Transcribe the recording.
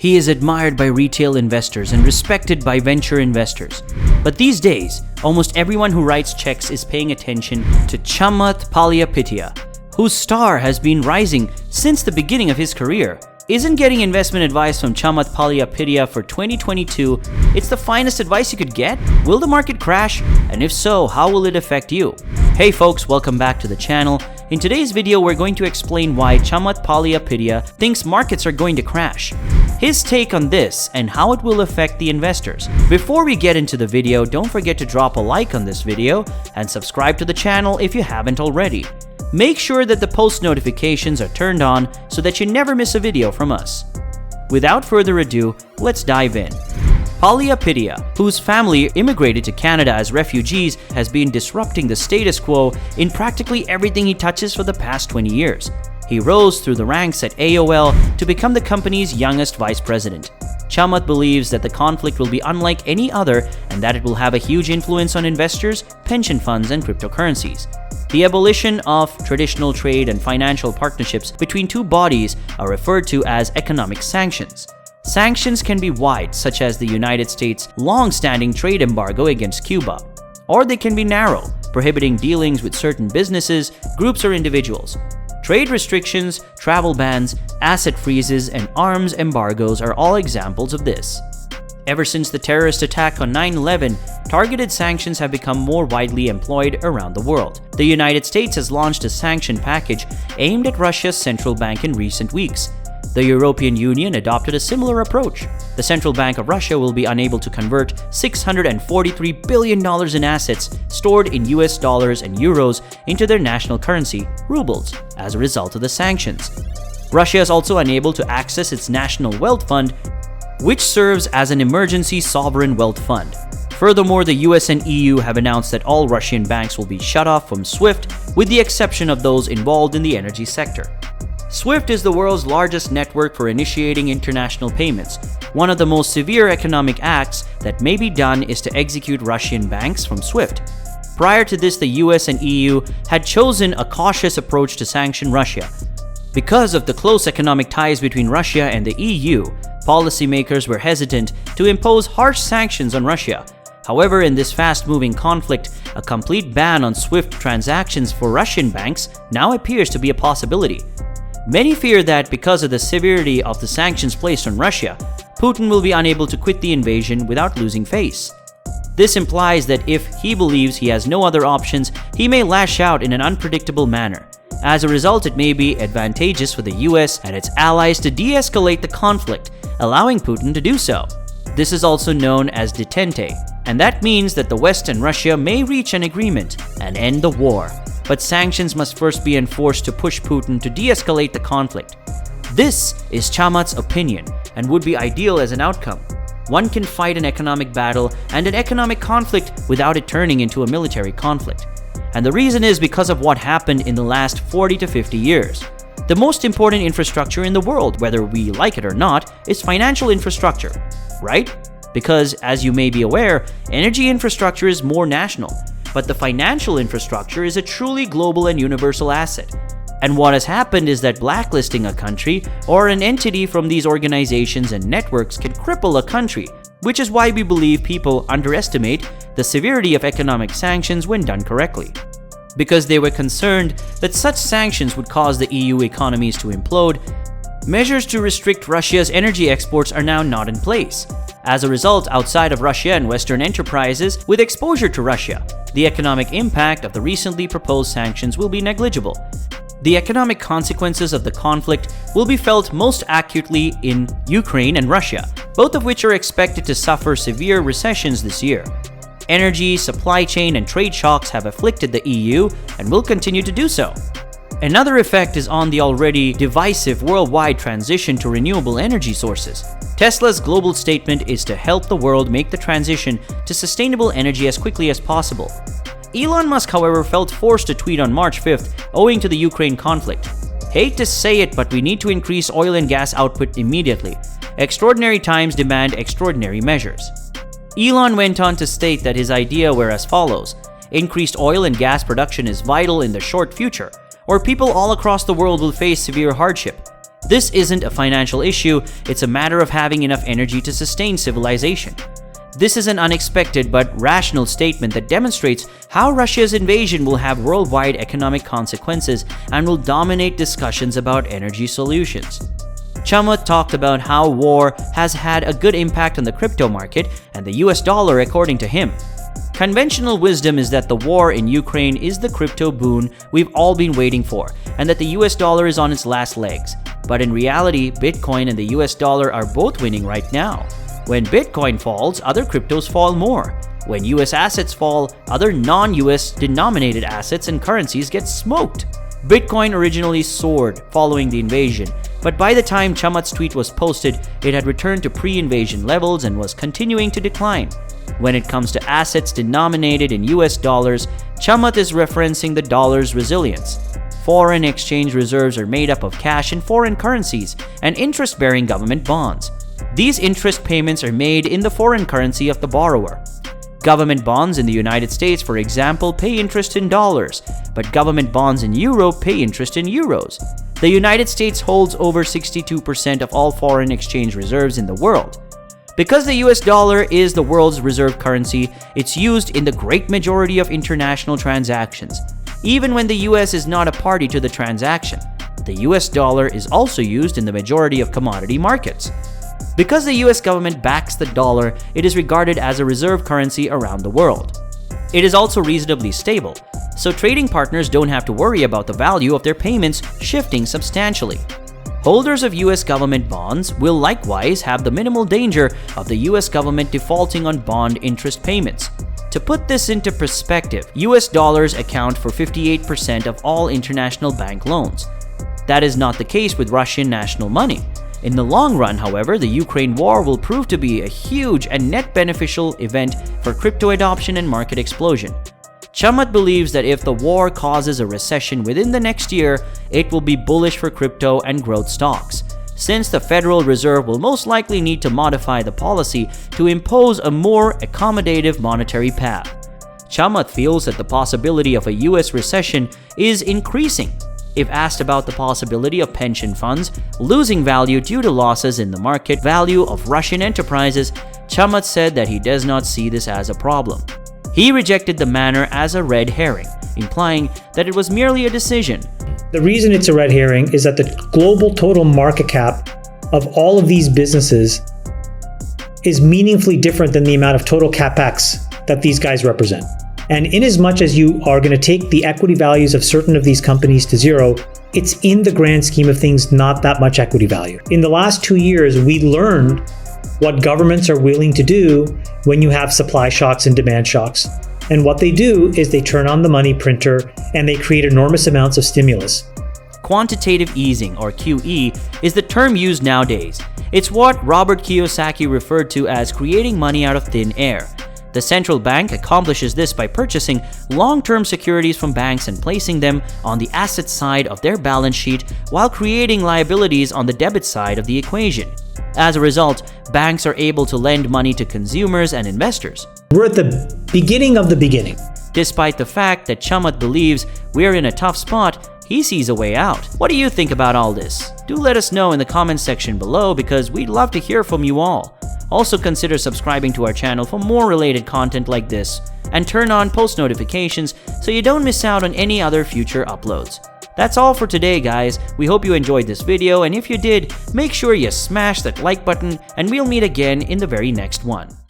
He is admired by retail investors and respected by venture investors. But these days, almost everyone who writes checks is paying attention to Chamath Palihapitiya, whose star has been rising since the beginning of his career. Isn't getting investment advice from Chamath Palihapitiya for 2022 it's the finest advice you could get? Will the market crash? And if so, how will it affect you? Hey folks, welcome back to the channel. In today's video, we're going to explain why Chamath Palihapitiya thinks markets are going to crash, his take on this, and how it will affect the investors. Before we get into the video, don't forget to drop a like on this video and subscribe to the channel if you haven't already. Make sure that the post notifications are turned on so that you never miss a video from us. Without further ado, let's dive in. Palihapitiya, whose family immigrated to Canada as refugees, has been disrupting the status quo in practically everything he touches for the past 20 years. He rose through the ranks at AOL to become the company's youngest vice president. Chamath believes that the conflict will be unlike any other and that it will have a huge influence on investors, pension funds, and cryptocurrencies. The abolition of traditional trade and financial partnerships between two bodies are referred to as economic sanctions. Sanctions can be wide, such as the United States' long-standing trade embargo against Cuba, or they can be narrow, prohibiting dealings with certain businesses, groups, or individuals. Trade restrictions, travel bans, asset freezes, and arms embargoes are all examples of this. Ever since the terrorist attack on 9/11, targeted sanctions have become more widely employed around the world. The United States has launched a sanction package aimed at Russia's central bank in recent weeks. The European Union adopted a similar approach. The Central Bank of Russia will be unable to convert $643 billion in assets stored in US dollars and euros into their national currency, rubles, as a result of the sanctions. Russia is also unable to access its National Wealth Fund, which serves as an emergency sovereign wealth fund. Furthermore, the US and EU have announced that all Russian banks will be shut off from SWIFT, with the exception of those involved in the energy sector. SWIFT is the world's largest network for initiating international payments. One of the most severe economic acts that may be done is to execute Russian banks from SWIFT. Prior to this, the US and EU had chosen a cautious approach to sanction Russia. Because of the close economic ties between Russia and the EU, policymakers were hesitant to impose harsh sanctions on Russia. However, in this fast-moving conflict, a complete ban on SWIFT transactions for Russian banks now appears to be a possibility. Many fear that because of the severity of the sanctions placed on Russia, Putin will be unable to quit the invasion without losing face. This implies that if he believes he has no other options, he may lash out in an unpredictable manner. As a result, it may be advantageous for the US and its allies to de-escalate the conflict, allowing Putin to do so. This is also known as detente, and that means that the West and Russia may reach an agreement and end the war. But sanctions must first be enforced to push Putin to de-escalate the conflict. This is Chamath's opinion and would be ideal as an outcome. One can fight an economic battle and an economic conflict without it turning into a military conflict. And the reason is because of what happened in the last 40 to 50 years. The most important infrastructure in the world, whether we like it or not, is financial infrastructure, right? Because, as you may be aware, energy infrastructure is more national, but the financial infrastructure is a truly global and universal asset. And what has happened is that blacklisting a country or an entity from these organizations and networks can cripple a country, which is why we believe people underestimate the severity of economic sanctions when done correctly. Because they were concerned that such sanctions would cause the EU economies to implode, measures to restrict Russia's energy exports are now not in place. As a result, outside of Russia and Western enterprises with exposure to Russia, the economic impact of the recently proposed sanctions will be negligible. The economic consequences of the conflict will be felt most acutely in Ukraine and Russia, both of which are expected to suffer severe recessions this year. Energy, supply chain, and trade shocks have afflicted the EU and will continue to do so. Another effect is on the already divisive worldwide transition to renewable energy sources. Tesla's global statement is to help the world make the transition to sustainable energy as quickly as possible. Elon Musk, however, felt forced to tweet on March 5th owing to the Ukraine conflict. "Hate to say it, but we need to increase oil and gas output immediately. Extraordinary times demand extraordinary measures." Elon went on to state that his idea were as follows: increased oil and gas production is vital in the short future, or people all across the world will face severe hardship. This isn't a financial issue, it's a matter of having enough energy to sustain civilization. This is an unexpected but rational statement that demonstrates how Russia's invasion will have worldwide economic consequences and will dominate discussions about energy solutions. Chamath talked about how war has had a good impact on the crypto market and the US dollar, according to him. Conventional wisdom is that the war in Ukraine is the crypto boon we've all been waiting for, and that the US dollar is on its last legs. But in reality, Bitcoin and the US dollar are both winning right now. When Bitcoin falls, other cryptos fall more. When US assets fall, other non-US denominated assets and currencies get smoked. Bitcoin originally soared following the invasion, but by the time Chamath's tweet was posted, it had returned to pre-invasion levels and was continuing to decline. When it comes to assets denominated in US dollars, Chamath is referencing the dollar's resilience. Foreign exchange reserves are made up of cash in foreign currencies and interest-bearing government bonds. These interest payments are made in the foreign currency of the borrower. Government bonds in the United States, for example, pay interest in dollars, but government bonds in Europe pay interest in euros. The United States holds over 62% of all foreign exchange reserves in the world. Because the US dollar is the world's reserve currency, it's used in the great majority of international transactions. Even when the US is not a party to the transaction, the US dollar is also used in the majority of commodity markets. Because the US government backs the dollar, it is regarded as a reserve currency around the world. It is also reasonably stable, so trading partners don't have to worry about the value of their payments shifting substantially. Holders of US government bonds will likewise have the minimal danger of the US government defaulting on bond interest payments. To put this into perspective, US dollars account for 58% of all international bank loans. That is not the case with Russian national money. In the long run, however, the Ukraine war will prove to be a huge and net beneficial event for crypto adoption and market explosion. Chamath believes that if the war causes a recession within the next year, it will be bullish for crypto and growth stocks, since the Federal Reserve will most likely need to modify the policy to impose a more accommodative monetary path. Chamath feels that the possibility of a US recession is increasing. If asked about the possibility of pension funds losing value due to losses in the market value of Russian enterprises, Chamath said that he does not see this as a problem. He rejected the matter as a red herring, implying that it was merely a decision. The reason it's a red herring is that the global total market cap of all of these businesses is meaningfully different than the amount of total capex that these guys represent. And in as much as you are going to take the equity values of certain of these companies to zero, it's in the grand scheme of things not that much equity value. In the last 2 years, we learned what governments are willing to do when you have supply shocks and demand shocks. And what they do is they turn on the money printer and they create enormous amounts of stimulus. Quantitative easing, or QE, is the term used nowadays. It's what Robert Kiyosaki referred to as creating money out of thin air. The central bank accomplishes this by purchasing long-term securities from banks and placing them on the asset side of their balance sheet while creating liabilities on the debit side of the equation. As a result, banks are able to lend money to consumers and investors. We're at the beginning of the beginning. Despite the fact that Chamath believes we're in a tough spot, he sees a way out. What do you think about all this? Do let us know in the comments section below because we'd love to hear from you all. Also consider subscribing to our channel for more related content like this, and turn on post notifications so you don't miss out on any other future uploads. That's all for today, guys. We hope you enjoyed this video, and if you did, make sure you smash that like button, and we'll meet again in the very next one.